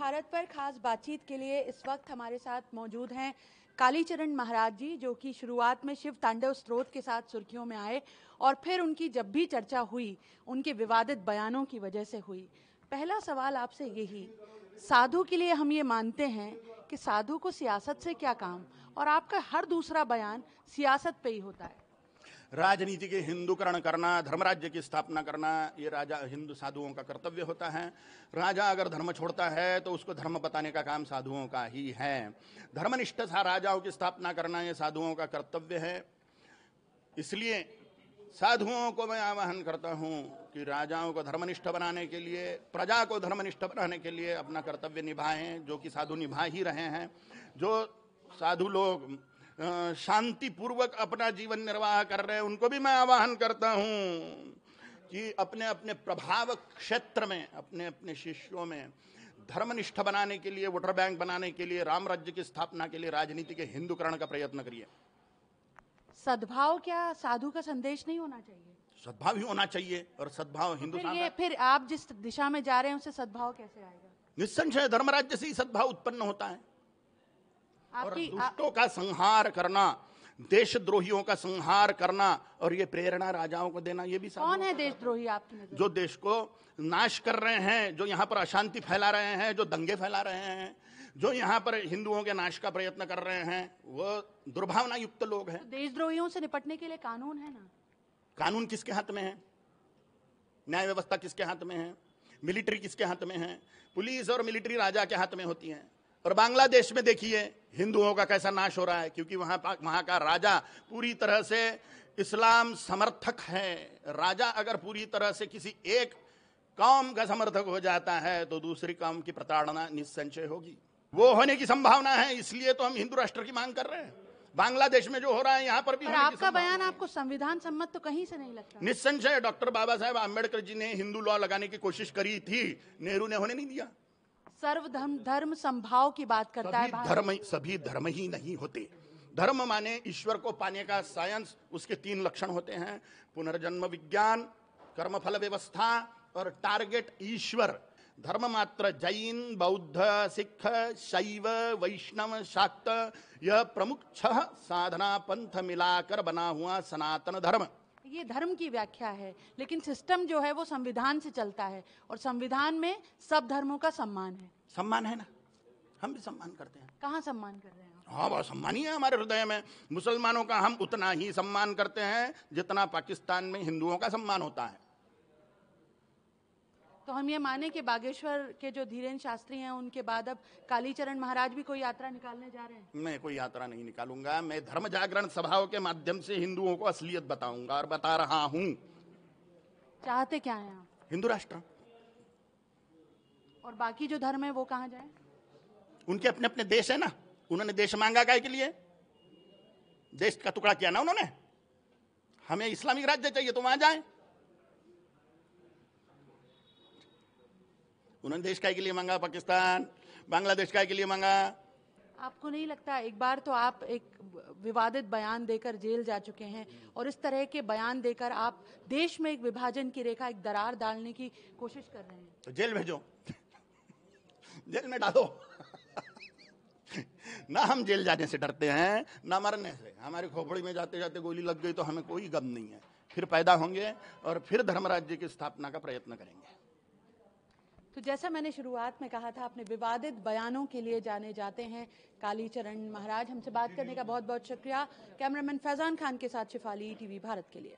भारत पर खास बातचीत के लिए इस वक्त हमारे साथ मौजूद हैं कालीचरण महाराज जी, जो कि शुरुआत में शिव तांडव स्तोत्र के साथ सुर्खियों में आए और फिर उनकी जब भी चर्चा हुई उनके विवादित बयानों की वजह से हुई। पहला सवाल आपसे यही, साधु के लिए हम ये मानते हैं कि साधु को सियासत से क्या काम, और आपका हर दूसरा बयान सियासत पे ही होता है। राजनीति के हिंदूकरण करना, धर्मराज्य की स्थापना करना, ये राजा हिंदू साधुओं का कर्तव्य होता है। राजा अगर धर्म छोड़ता है तो उसको धर्म बताने का काम साधुओं का ही है। धर्मनिष्ठ राजाओं की स्थापना करना ये साधुओं का कर्तव्य है। इसलिए साधुओं को मैं आह्वान करता हूं कि राजाओं को धर्मनिष्ठ बनाने के लिए, प्रजा को धर्मनिष्ठ बनाने के लिए अपना कर्तव्य निभाएं, जो कि साधु निभा ही रहे हैं। जो साधु लोग शांति पूर्वक अपना जीवन निर्वाह कर रहे हैं, उनको भी मैं आह्वान करता हूं कि अपने अपने प्रभाव क्षेत्र में, अपने अपने शिष्यों में धर्मनिष्ठ बनाने के लिए, वोटर बैंक बनाने के लिए, राम राज्य की स्थापना के लिए राजनीति के हिंदूकरण का प्रयत्न करिए। सद्भाव क्या साधु का संदेश नहीं होना चाहिए? सद्भाव ही होना चाहिए, और सद्भाव हिंदू फिर आप जिस दिशा में जा रहे हैं उससे सद्भाव कैसे आएगा? निस्संशय धर्मराज्य से ही सद्भाव उत्पन्न होता है। और दुष्टों का संहार करना, देशद्रोहियों का संहार करना, और ये प्रेरणा राजाओं को देना, ये भी कौन है देशद्रोही आपकी नजर? जो देश को नाश कर रहे हैं, जो यहाँ पर अशांति फैला रहे हैं, जो दंगे फैला रहे हैं, जो यहाँ पर हिंदुओं के नाश का प्रयत्न कर रहे हैं, वो दुर्भावना युक्त लोग हैं। देशद्रोहियों से निपटने के लिए कानून है ना? कानून किसके हाथ में है? न्याय व्यवस्था किसके हाथ में है? मिलिट्री किसके हाथ में है? पुलिस और मिलिट्री राजा के हाथ में होती है। और बांग्लादेश में देखिए हिंदुओं का कैसा नाश हो रहा है, क्योंकि वहां का राजा पूरी तरह से इस्लाम समर्थक है। राजा अगर पूरी तरह से किसी एक कौम का समर्थक हो जाता है तो दूसरी कौम की प्रताड़ना निस्संशय होगी। वो होने की संभावना है, इसलिए तो हम हिंदू राष्ट्र की मांग कर रहे हैं। बांग्लादेश में जो हो रहा है यहाँ पर भी। आपका बयान आपको संविधान सम्मत तो कहीं से नहीं लगता? निस्संशय डॉक्टर बाबा साहेब आम्बेडकर जी ने हिंदू लॉ लगाने की कोशिश करी थी, नेहरू ने होने नहीं दिया। धर्म संभाव की बात करता है। सभी धर्म ही नहीं होते। धर्म माने ईश्वर को पाने का साइंस, उसके 3 लक्षण होते हैं: पुनर्जन्म विज्ञान, कर्मफल व्यवस्था और टारगेट ईश्वर। धर्म मात्र जैन, बौद्ध, सिख, शैव, वैष्णव, शाक्त, यह प्रमुख 6 साधना पंथ मिलाकर बना हुआ सनातन धर्म। ये धर्म की व्याख्या है, लेकिन सिस्टम जो है वो संविधान से चलता है, और संविधान में सब धर्मों का सम्मान है। सम्मान है ना, हम भी सम्मान करते हैं। कहाँ सम्मान कर रहे हैं? हाँ, वो सम्मान ही है हमारे हृदय में। मुसलमानों का हम उतना ही सम्मान करते हैं जितना पाकिस्तान में हिंदुओं का सम्मान होता है। तो हम ये माने कि बागेश्वर के जो धीरेन्द्र शास्त्री हैं, उनके बाद अब कालीचरण महाराज भी कोई यात्रा निकालने जा रहे हैं? मैं कोई यात्रा नहीं निकालूंगा। मैं धर्म जागरण सभाओं के माध्यम से हिंदुओं को असलियत बताऊंगा, और बता रहा हूं। चाहते क्या हैं आप? हिंदू राष्ट्र। और बाकी जो धर्म है वो कहाँ जाए? उनके अपने अपने देश है ना। उन्होंने देश मांगा काय के लिए? देश का टुकड़ा किया ना उन्होंने। हमें इस्लामिक राज्य चाहिए तो वहां जाए। उन्होंने देश काय के लिए मांगा? पाकिस्तान, बांग्लादेश काय के लिए मांगा? आपको नहीं लगता एक बार तो आप एक विवादित बयान देकर जेल जा चुके हैं, और इस तरह के बयान देकर आप देश में एक विभाजन की रेखा, एक दरार डालने की कोशिश कर रहे हैं? तो जेल भेजो, जेल में डालो। ना हम जेल जाने से डरते हैं, ना मरने से। हमारी खोपड़ी में जाते जाते गोली लग गई तो हमें कोई गम नहीं है। फिर पैदा होंगे और फिर धर्मराज्य की स्थापना का प्रयत्न करेंगे। तो जैसा मैंने शुरुआत में कहा था, अपने विवादित बयानों के लिए जाने जाते हैं कालीचरण महाराज। हमसे बात करने का बहुत बहुत शुक्रिया। कैमरामैन फैजान खान के साथ शिफाली, टीवी भारत के लिए।